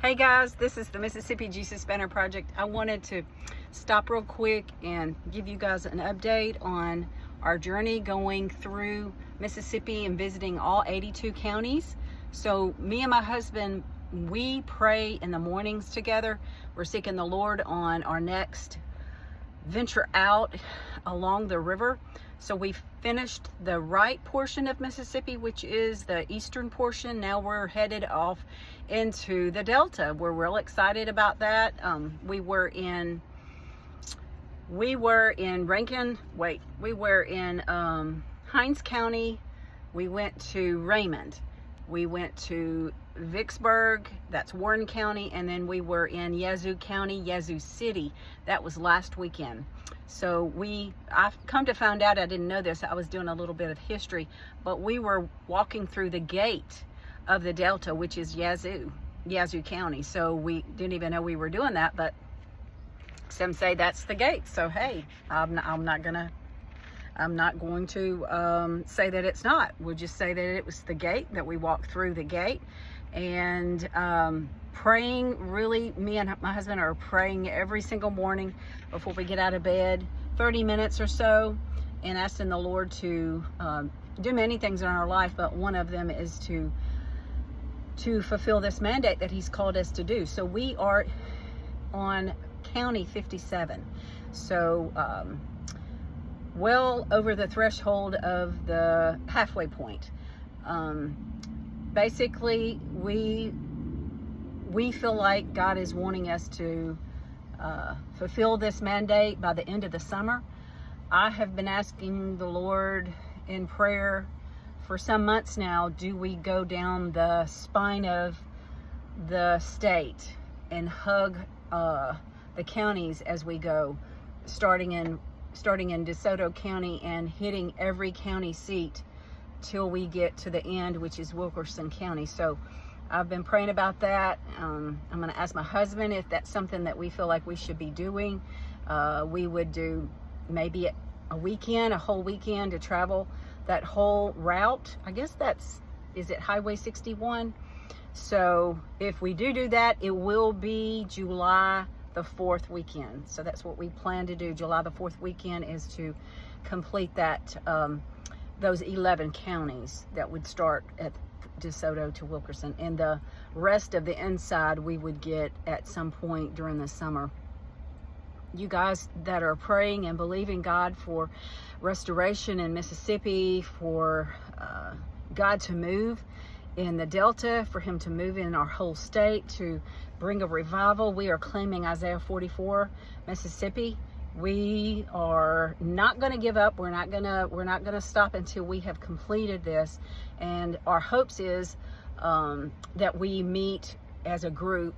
Hey guys, this is the Mississippi Jesus Banner Project. I wanted to stop real quick and give you guys an update on our journey going through Mississippi and visiting all 82 counties. So me and my husband, we pray in the mornings together. We're seeking the Lord on our next venture out along the river. So we finished the right portion of Mississippi, which is the eastern portion. Now we're headed off into the Delta. We're real excited about that. We were in Hinds County. We went to Raymond. We went to Vicksburg, that's Warren County, and then we were in Yazoo County, Yazoo City. That was last weekend. So I've come to find out, I didn't know this, I was doing a little bit of history, but we were walking through the gate of the Delta, which is Yazoo County. So we didn't even know we were doing that, but some say that's the gate. So hey, I'm not going to say that it's not. We'll just say that it was the gate, that we walked through the gate. And praying, really, me and my husband are praying every single morning before we get out of bed, 30 minutes or so, and asking the Lord to do many things in our life, but one of them is to fulfill this mandate that He's called us to do. So we are on County 57. So well over the threshold of the halfway point. Basically, we feel like God is wanting us to fulfill this mandate by the end of the summer. I have been asking the Lord in prayer for some months now, do we go down the spine of the state and hug the counties as we go, starting in DeSoto County and hitting every county seat till we get to the end, which is Wilkinson County. So I've been praying about that. I'm going to ask my husband if that's something that we feel like we should be doing. We would do maybe a whole weekend to travel that whole route. I guess is it Highway 61? So if we do that, it will be July the 4th weekend. So that's what we plan to do. July the 4th weekend is to complete that, those 11 counties that would start at DeSoto to Wilkinson, and the rest of the inside we would get at some point during the summer. You guys that are praying and believing God for restoration in Mississippi, for God to move in the Delta, for Him to move in our whole state, to bring a revival. We are claiming Isaiah 44, Mississippi. We are not going to give up. We're not going to stop until we have completed this. And our hopes is that we meet as a group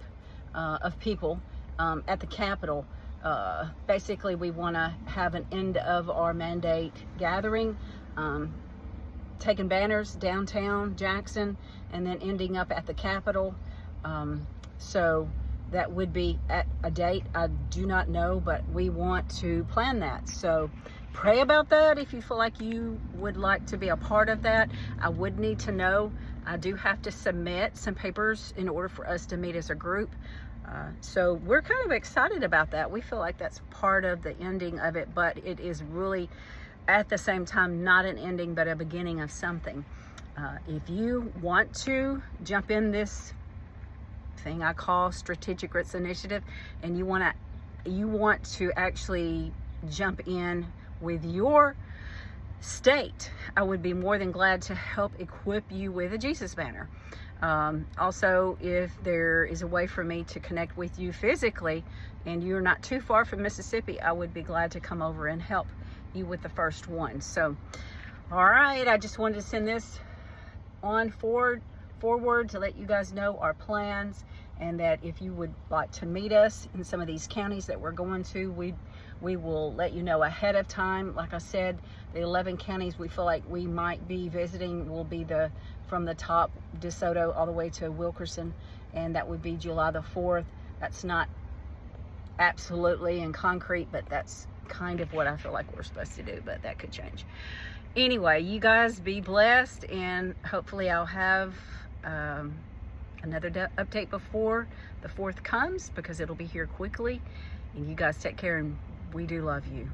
of people at the Capitol. Basically, we want to have an end of our mandate gathering, taking banners downtown Jackson, and then ending up at the Capitol. So that would be at a date I do not know, but we want to plan that. So pray about that if you feel like you would like to be a part of that. I would need to know. I do have to submit some papers in order for us to meet as a group. So we're kind of excited about that. We feel like that's part of the ending of it, but it is really at the same time not an ending, but a beginning of something. If you want to jump in this thing I call Strategic Grits Initiative, and you want to actually jump in with your state, I would be more than glad to help equip you with a Jesus banner. Also, if there is a way for me to connect with you physically and you're not too far from Mississippi, I would be glad to come over and help you with the first one. So all right, I just wanted to send this on forward to let you guys know our plans, and that if you would like to meet us in some of these counties that we're going to, we will let you know ahead of time. Like I said, the 11 counties we feel like we might be visiting will be from the top, DeSoto, all the way to Wilkinson, and that would be July the 4th. That's not absolutely in concrete, but that's kind of what I feel like we're supposed to do, but that could change. Anyway, you guys be blessed, and hopefully I'll have another update before the 4th comes, because it'll be here quickly. And you guys take care, and we do love you.